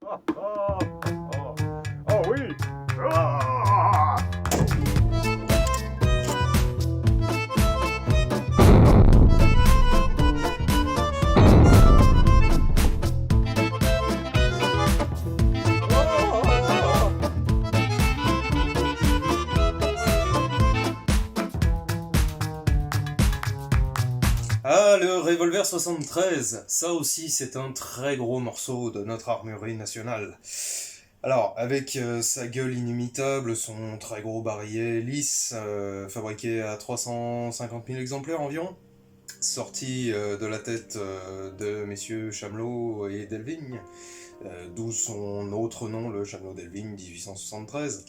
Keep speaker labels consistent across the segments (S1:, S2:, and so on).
S1: Oh oui. Ah.
S2: Ah, le Revolver 73, ça aussi c'est un très gros morceau de notre armurerie nationale. Alors, avec sa gueule inimitable, son très gros barillet lisse, fabriqué à 350 000 exemplaires environ, sorti de la tête de messieurs Chamelot et Delvigne, d'où son autre nom, le Chamelot-Delvigne 1873.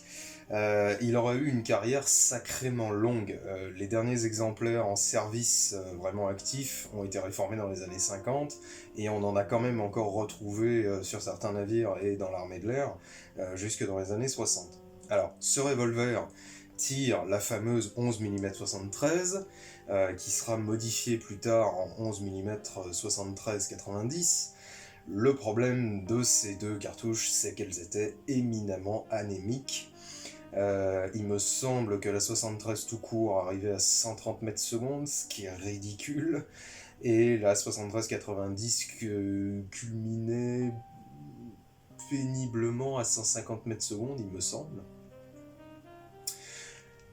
S2: Il aura eu une carrière sacrément longue. Les derniers exemplaires en service vraiment actifs ont été réformés dans les années 50 et on en a quand même encore retrouvé sur certains navires et dans l'armée de l'air jusque dans les années 60. Alors, ce revolver tire la fameuse 11 mm 73 qui sera modifiée plus tard en 11 mm 73 90. Le problème de ces deux cartouches, c'est qu'elles étaient éminemment anémiques. Il me semble que la 73 tout court arrivait à 130 mètres secondes, ce qui est ridicule, et la 73-90 culminait péniblement à 150 mètres secondes, il me semble.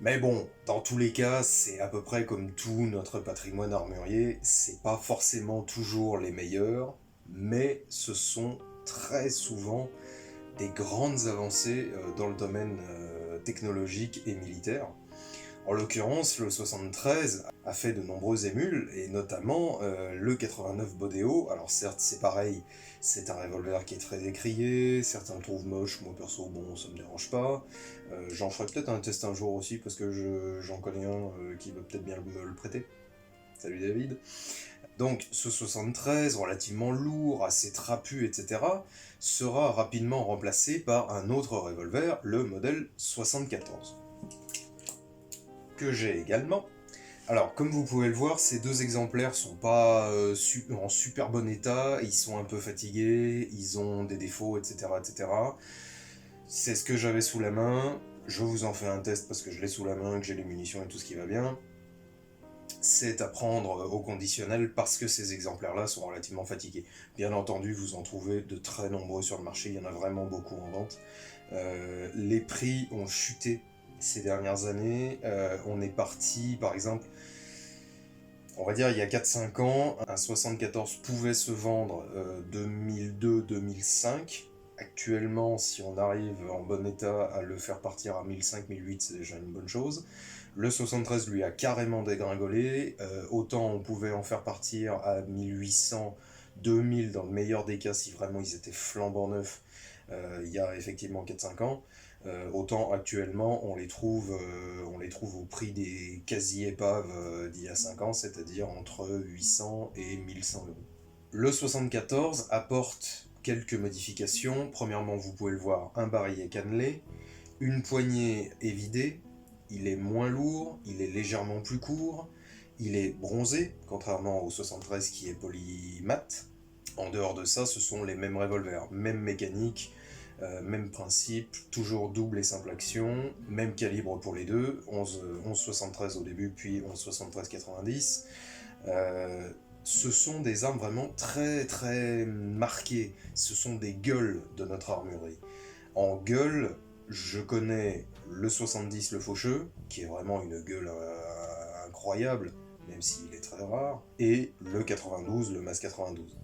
S2: Mais bon, dans tous les cas, c'est à peu près comme tout notre patrimoine armurier, c'est pas forcément toujours les meilleurs, mais ce sont très souvent des grandes avancées dans le domaine technologique et militaire. En l'occurrence, le 73 a fait de nombreux émules, et notamment le 89 Bodeo. Alors certes, c'est pareil, c'est un revolver qui est très décrié, certains le trouvent moche, moi perso, bon, ça me dérange pas. J'en ferai peut-être un test un jour aussi, parce que j'en connais un qui veut peut-être bien me le prêter. Salut David. Donc ce 73, relativement lourd, assez trapu, etc., sera rapidement remplacé par un autre revolver, le modèle 74, que j'ai également. Alors, comme vous pouvez le voir, ces deux exemplaires sont pas en super bon état, ils sont un peu fatigués, ils ont des défauts, etc., etc. C'est ce que j'avais sous la main, je vous en fais un test parce que je l'ai sous la main, que j'ai les munitions et tout ce qui va bien. C'est à prendre au conditionnel parce que ces exemplaires-là sont relativement fatigués. Bien entendu, vous en trouvez de très nombreux sur le marché, il y en a vraiment beaucoup en vente. Les prix ont chuté ces dernières années. On est parti, par exemple, on va dire il y a 4-5 ans, un 74 pouvait se vendre 2002-2005. Actuellement, si on arrive en bon état à le faire partir à 1005-1008, c'est déjà une bonne chose. Le 73 lui a carrément dégringolé, autant on pouvait en faire partir à 1800, 2000 dans le meilleur des cas si vraiment ils étaient flambant neufs il y a effectivement 4-5 ans. Autant actuellement on les trouve au prix des quasi-épaves d'il y a 5 ans, c'est-à-dire entre 800 et 1100 euros. Le 74 apporte quelques modifications. Premièrement, vous pouvez le voir, un barillet cannelé, une poignée évidée, il est moins lourd, il est légèrement plus court, il est bronzé, contrairement au 73 qui est polymat. En dehors de ça, ce sont les mêmes revolvers, même mécanique, même principe, toujours double et simple action, même calibre pour les deux, 11-73 au début, puis 11-73-90. Ce sont des armes vraiment très très marquées, ce sont des gueules de notre armurerie. En gueule, je connais le 70, le faucheux, qui est vraiment une gueule incroyable, même s'il est très rare, et le 92, le MAS 92.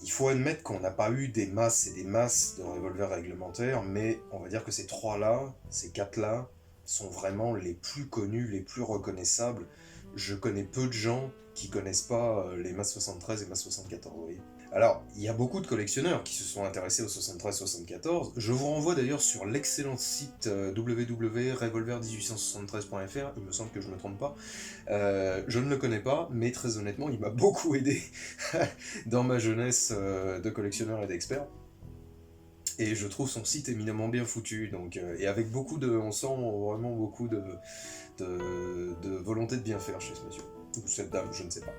S2: Il faut admettre qu'on n'a pas eu des masses et des masses de revolvers réglementaires, mais on va dire que ces trois-là, ces quatre-là, sont vraiment les plus connus, les plus reconnaissables. Je connais peu de gens qui connaissent pas les MAS 73 et MAS 74, vous voyez. Alors, il y a beaucoup de collectionneurs qui se sont intéressés au 73-74. Je vous renvoie d'ailleurs sur l'excellent site www.revolver1873.fr, il me semble que je ne me trompe pas. Je ne le connais pas, mais très honnêtement, il m'a beaucoup aidé dans ma jeunesse de collectionneur et d'expert. Et je trouve son site éminemment bien foutu, donc, et avec beaucoup de... On sent vraiment beaucoup de volonté de bien faire chez ce monsieur. Ou cette dame, je ne sais pas.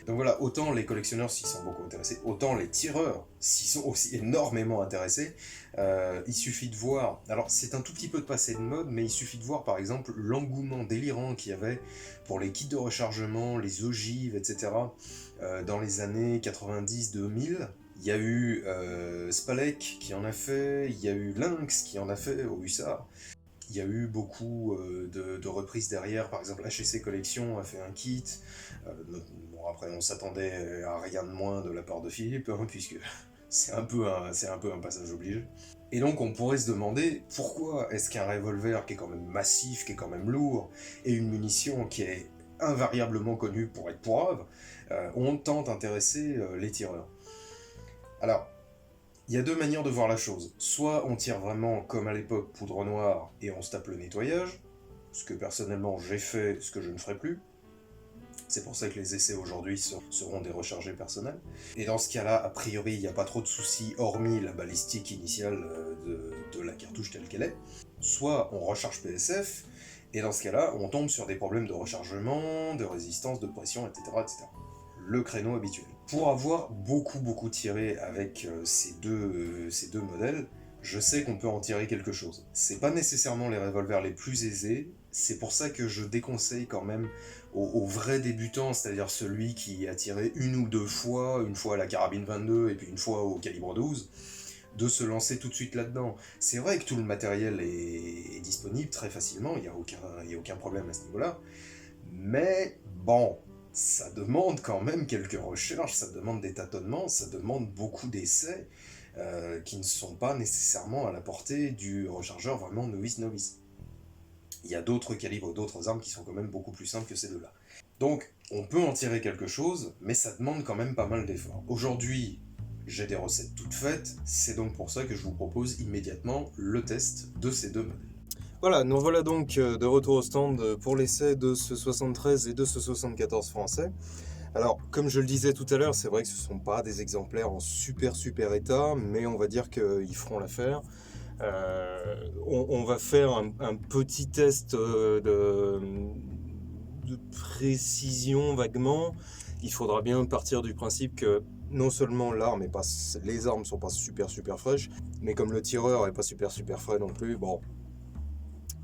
S2: Donc voilà, autant les collectionneurs s'y sont beaucoup intéressés, autant les tireurs s'y sont aussi énormément intéressés. Il suffit de voir, alors c'est un tout petit peu de passé de mode, mais il suffit de voir par exemple l'engouement délirant qu'il y avait pour les kits de rechargement, les ogives, etc. Dans les années 90-2000. Il y a eu Spalek qui en a fait, il y a eu Lynx qui en a fait au Hussard. Il y a eu beaucoup de reprises derrière, par exemple HC Collection a fait un kit. Bon, après on s'attendait à rien de moins de la part de Philippe, hein, puisque c'est un peu un passage obligé. Et donc on pourrait se demander pourquoi est-ce qu'un revolver qui est quand même massif, qui est quand même lourd, et une munition qui est invariablement connue pour être poivre, ont tant intéressé les tireurs. Alors, il y a deux manières de voir la chose. Soit on tire vraiment comme à l'époque poudre noire et on se tape le nettoyage, ce que personnellement j'ai fait, ce que je ne ferai plus. C'est pour ça que les essais aujourd'hui seront des rechargés personnels. Et dans ce cas-là, a priori, il n'y a pas trop de soucis, hormis la balistique initiale de la cartouche telle qu'elle est. Soit on recharge PSF, et dans ce cas-là, on tombe sur des problèmes de rechargement, de résistance, de pression, etc. etc. Le créneau habituel. Pour avoir beaucoup tiré avec ces deux modèles, je sais qu'on peut en tirer quelque chose. C'est pas nécessairement les revolvers les plus aisés, c'est pour ça que je déconseille quand même aux vrais débutants, c'est-à-dire celui qui a tiré une ou deux fois, une fois à la carabine 22 et puis une fois au calibre 12, de se lancer tout de suite là-dedans. C'est vrai que tout le matériel est disponible très facilement, il n'y a aucun problème à ce niveau-là, mais bon, ça demande quand même quelques recherches, ça demande des tâtonnements, ça demande beaucoup d'essais qui ne sont pas nécessairement à la portée du rechargeur vraiment novice. Il y a d'autres calibres, d'autres armes qui sont quand même beaucoup plus simples que ces deux-là. Donc, on peut en tirer quelque chose, mais ça demande quand même pas mal d'efforts. Aujourd'hui, j'ai des recettes toutes faites, c'est donc pour ça que je vous propose immédiatement le test de ces deux modèles. Voilà, nous voilà donc de retour au stand pour l'essai de ce 73 et de ce 74 français. Alors, comme je le disais tout à l'heure, c'est vrai que ce ne sont pas des exemplaires en super état, mais on va dire qu'ils feront l'affaire. On va faire un petit test de précision vaguement. Il faudra bien partir du principe que non seulement les armes sont pas super fraîches, mais comme le tireur est pas super frais non plus, bon,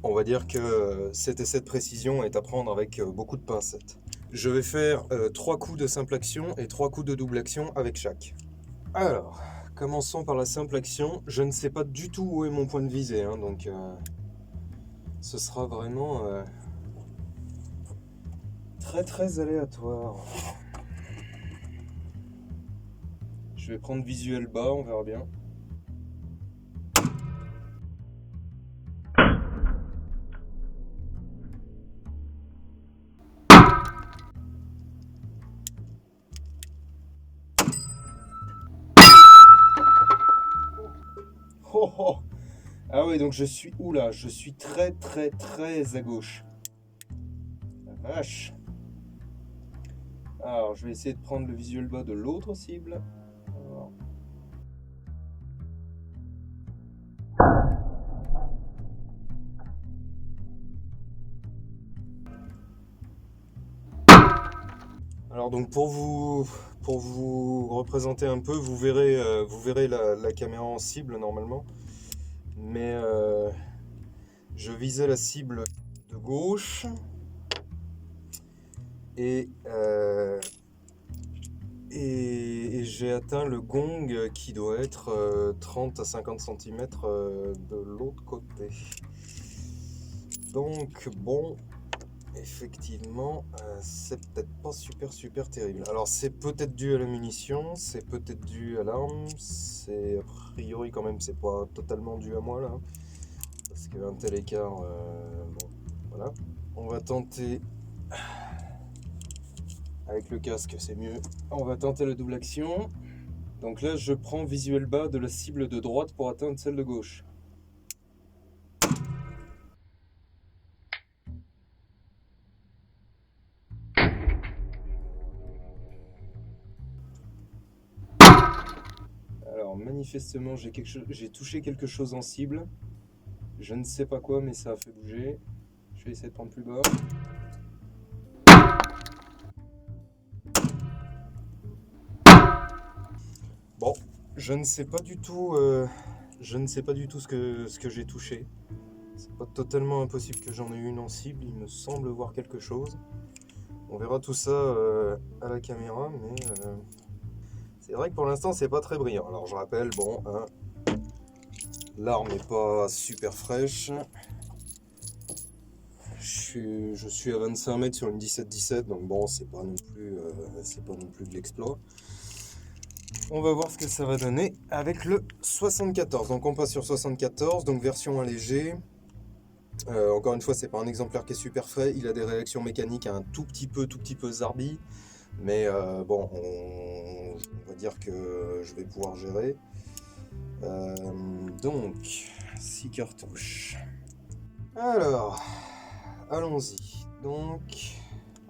S2: on va dire que cet essai de précision est à prendre avec beaucoup de pincettes. Je vais faire 3 coups de simple action et 3 coups de double action avec chaque. Alors, commençons par la simple action. Je ne sais pas du tout où est mon point de visée, hein, donc ce sera vraiment très aléatoire. Je vais prendre visuel bas, on verra bien. Oh. Ah oui, donc je suis où là? Je suis très à gauche. La vache. Alors, je vais essayer de prendre le visuel bas de l'autre cible. Alors donc pour vous représenter un peu, vous verrez la caméra en cible normalement. Mais je visais la cible de gauche et j'ai atteint le gong qui doit être 30 à 50 cm de l'autre côté. Donc bon, effectivement, c'est peut-être pas super terrible. Alors c'est peut-être dû à la munition, c'est peut-être dû à l'arme, c'est a priori quand même c'est pas totalement dû à moi là, parce qu'un tel écart, bon, voilà. On va tenter, avec le casque c'est mieux, on va tenter la double action. Donc là je prends visuel bas de la cible de droite pour atteindre celle de gauche. Alors manifestement j'ai touché quelque chose en cible. Je ne sais pas quoi mais ça a fait bouger. Je vais essayer de prendre plus bas. je ne sais pas du tout, ce que j'ai touché. C'est pas totalement impossible que j'en ai une en cible, il me semble voir quelque chose. On verra tout ça à la caméra, mais c'est vrai que pour l'instant c'est pas très brillant. Alors je rappelle, bon, hein, l'arme n'est pas super fraîche. Je suis à 25 mètres sur une 17-17, donc bon, c'est pas non plus de l'exploit. On va voir ce que ça va donner avec le 74. Donc on passe sur 74, donc version allégée. Encore une fois, c'est pas un exemplaire qui est super frais. Il a des réactions mécaniques un tout petit peu zarbi. Mais bon, on va dire que je vais pouvoir gérer. Donc, 6 cartouches. Alors, allons-y. Donc,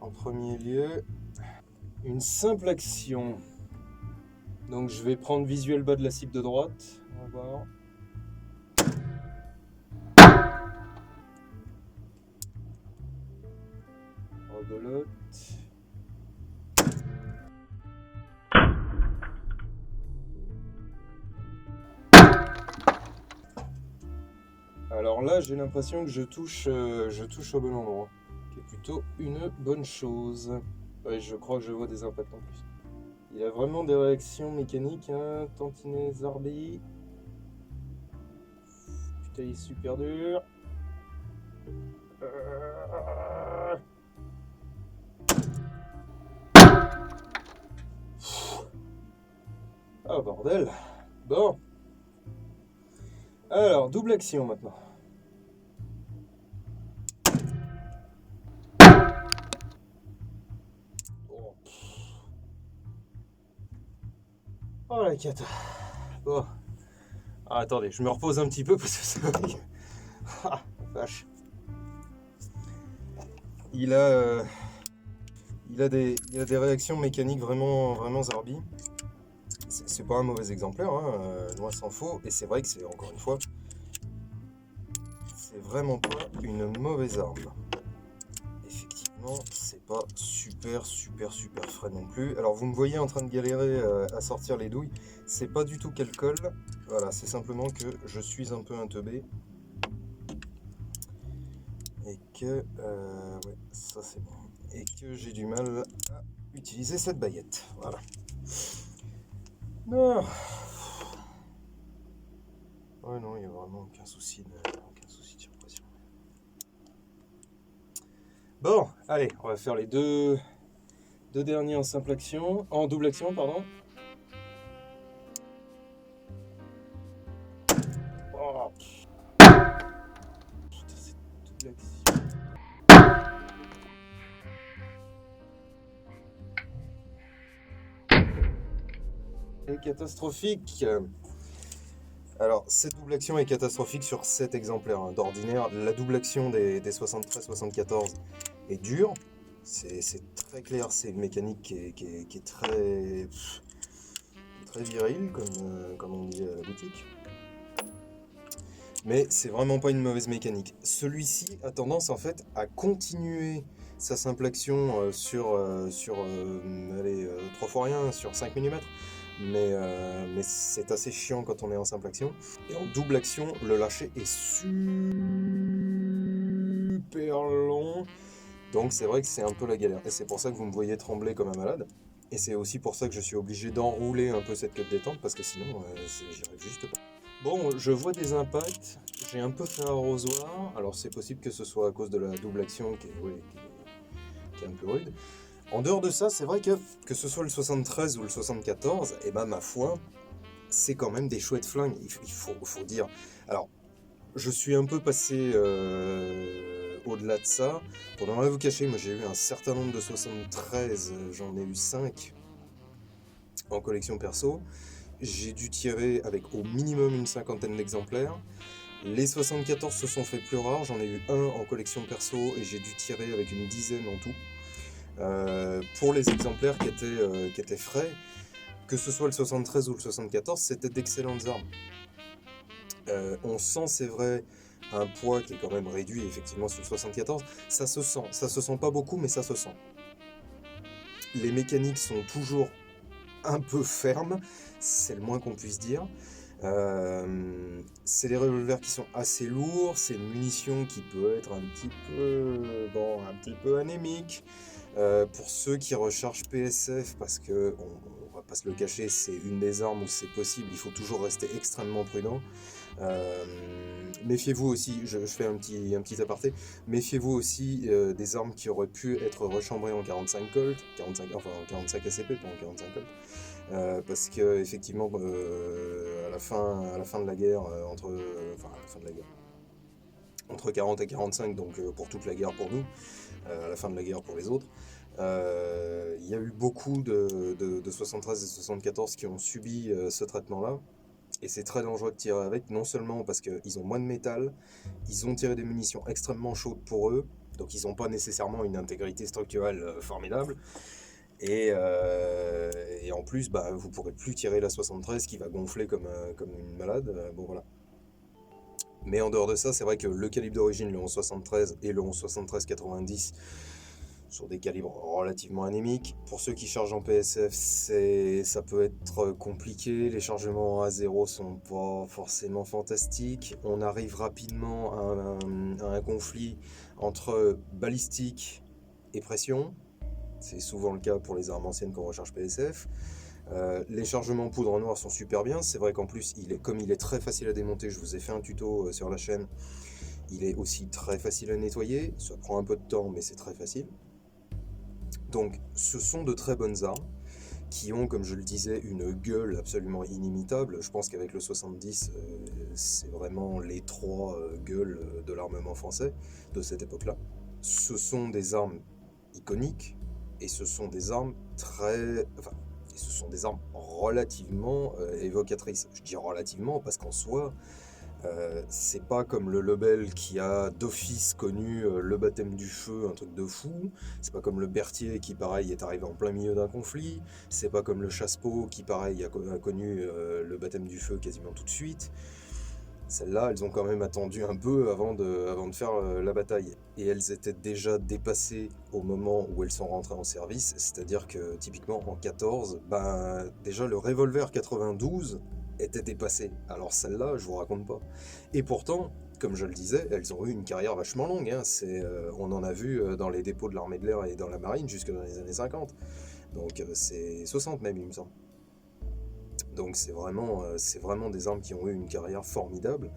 S2: en premier lieu, une simple action. Donc je vais prendre visuel bas de la cible de droite. On va voir. Rebelote. Alors là, j'ai l'impression que je touche au bon endroit, qui est plutôt une bonne chose. Ouais, je crois que je vois des impacts en plus. Il a vraiment des réactions mécaniques, hein, tantinet zarbi. Putain, il est super dur. Oh bordel. Bon. Alors, double action maintenant. Oh la cata. Bon. Ah, attendez, je me repose un petit peu parce que ça va. Ah, vache. Il a des réactions mécaniques vraiment zarbi. C'est pas un mauvais exemplaire, hein, loin s'en faut. Et c'est vrai que c'est, encore une fois, c'est vraiment pas une mauvaise arme. Effectivement, c'est pas super frais non plus. Alors vous me voyez en train de galérer à sortir les douilles. C'est pas du tout qu'elle colle. Voilà, c'est simplement que je suis un peu inteubé. Et que... ouais, ça c'est bon. Et que j'ai du mal à utiliser cette baguette. Voilà. Non. Ouais, non, il n'y a vraiment aucun souci de surpression. Bon, allez, on va faire les deux derniers en simple action. En double action, pardon. Oh. Putain, c'est double action. Et catastrophique. Alors, cette double action est catastrophique sur cet exemplaire, hein. D'ordinaire, la double action des 73-74 est dure. C'est très clair, c'est une mécanique qui est très virile, comme on dit à la boutique. Mais c'est vraiment pas une mauvaise mécanique. Celui-ci a tendance en fait à continuer sa simple action sur 3 fois rien, sur 5 mm. Mais c'est assez chiant quand on est en simple action. Et en double action, le lâcher est super long. Donc c'est vrai que c'est un peu la galère. Et c'est pour ça que vous me voyez trembler comme un malade. Et c'est aussi pour ça que je suis obligé d'enrouler un peu cette queue de détente, parce que sinon, j'y arrive juste pas. Bon, je vois des impacts. J'ai un peu fait un arrosoir. Alors c'est possible que ce soit à cause de la double action qui est un peu rude. En dehors de ça, c'est vrai que ce soit le 73 ou le 74, et ben ma foi, c'est quand même des chouettes flingues, il faut dire. Alors, je suis un peu passé au-delà de ça. Pour ne rien vous cacher, moi j'ai eu un certain nombre de 73, j'en ai eu 5 en collection perso. J'ai dû tirer avec au minimum une cinquantaine d'exemplaires. Les 74 se sont fait plus rares, j'en ai eu un en collection perso et j'ai dû tirer avec une dizaine en tout. Pour les exemplaires qui étaient frais, que ce soit le 73 ou le 74, c'était d'excellentes armes. On sent, c'est vrai, un poids qui est quand même réduit effectivement sur le 74. Ça se sent pas beaucoup, mais ça se sent. Les mécaniques sont toujours un peu fermes,
S3: c'est le moins qu'on puisse dire. C'est des revolvers qui sont assez lourds, c'est une munition qui peut être un petit peu anémique. Pour ceux qui rechargent PSF, parce que on va pas se le cacher, c'est une des armes où c'est possible, il faut toujours rester extrêmement prudent. Méfiez-vous aussi, je fais un petit aparté, méfiez-vous aussi des armes qui auraient pu être rechambrées en 45 Colt, en 45 ACP, pas en 45 Colt. Parce que effectivement, à la fin de la guerre, entre 40 et 45, donc pour toute la guerre pour nous, à la fin de la guerre pour les autres, il y a eu beaucoup de 73 et 74 qui ont subi ce traitement-là. Et c'est très dangereux de tirer avec, non seulement parce qu'ils ont moins de métal, ils ont tiré des munitions extrêmement chaudes pour eux, donc ils n'ont pas nécessairement une intégrité structurelle formidable. Et en plus, vous ne pourrez plus tirer la 73 qui va gonfler comme une malade. Bon voilà. Mais en dehors de ça, c'est vrai que le calibre d'origine, le 1173 et le 1173-90, sont des calibres relativement anémiques. Pour ceux qui chargent en PSF, ça peut être compliqué. Les chargements à 0 sont pas forcément fantastiques. On arrive rapidement à un conflit entre balistique et pression. C'est souvent le cas pour les armes anciennes qu'on recharge PSF. Les chargements en poudre noire sont super bien. C'est vrai qu'en plus, comme il est très facile à démonter, je vous ai fait un tuto sur la chaîne, il est aussi très facile à nettoyer. Ça prend un peu de temps, mais c'est très facile. Donc ce sont de très bonnes armes qui ont, comme je le disais, une gueule absolument inimitable. Je pense qu'avec le 70, c'est vraiment les trois gueules de l'armement français de cette époque-là. Ce sont des armes iconiques et ce sont des armes relativement évocatrices. Je dis relativement parce qu'en soi, c'est pas comme le Lebel qui a d'office connu le baptême du feu, un truc de fou. C'est pas comme le Berthier qui, pareil, est arrivé en plein milieu d'un conflit. C'est pas comme le Chassepot qui, pareil, a connu le baptême du feu quasiment tout de suite. Celles-là, elles ont quand même attendu un peu avant de faire la bataille. Et elles étaient déjà dépassées au moment où elles sont rentrées en service. C'est-à-dire que, typiquement, en 14, déjà le revolver 92 était dépassé. Alors celle-là, je vous raconte pas. Et pourtant, comme je le disais, elles ont eu une carrière vachement longue. Hein. On en a vu dans les dépôts de l'armée de l'air et dans la marine jusque dans les années 50. Donc c'est 60 même, il me semble. Donc c'est vraiment des armes qui ont eu une carrière formidable.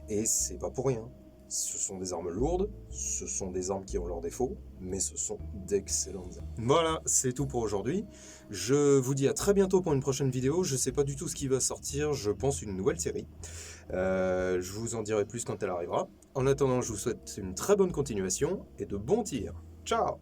S3: Et c'est pas pour rien. Ce sont des armes lourdes, ce sont des armes qui ont leurs défauts, mais ce sont d'excellentes armes. Voilà, c'est tout pour aujourd'hui. Je vous dis à très bientôt pour une prochaine vidéo. Je sais pas du tout ce qui va sortir, je pense une nouvelle série. Je vous en dirai plus quand elle arrivera. En attendant, je vous souhaite une très bonne continuation et de bons tirs. Ciao!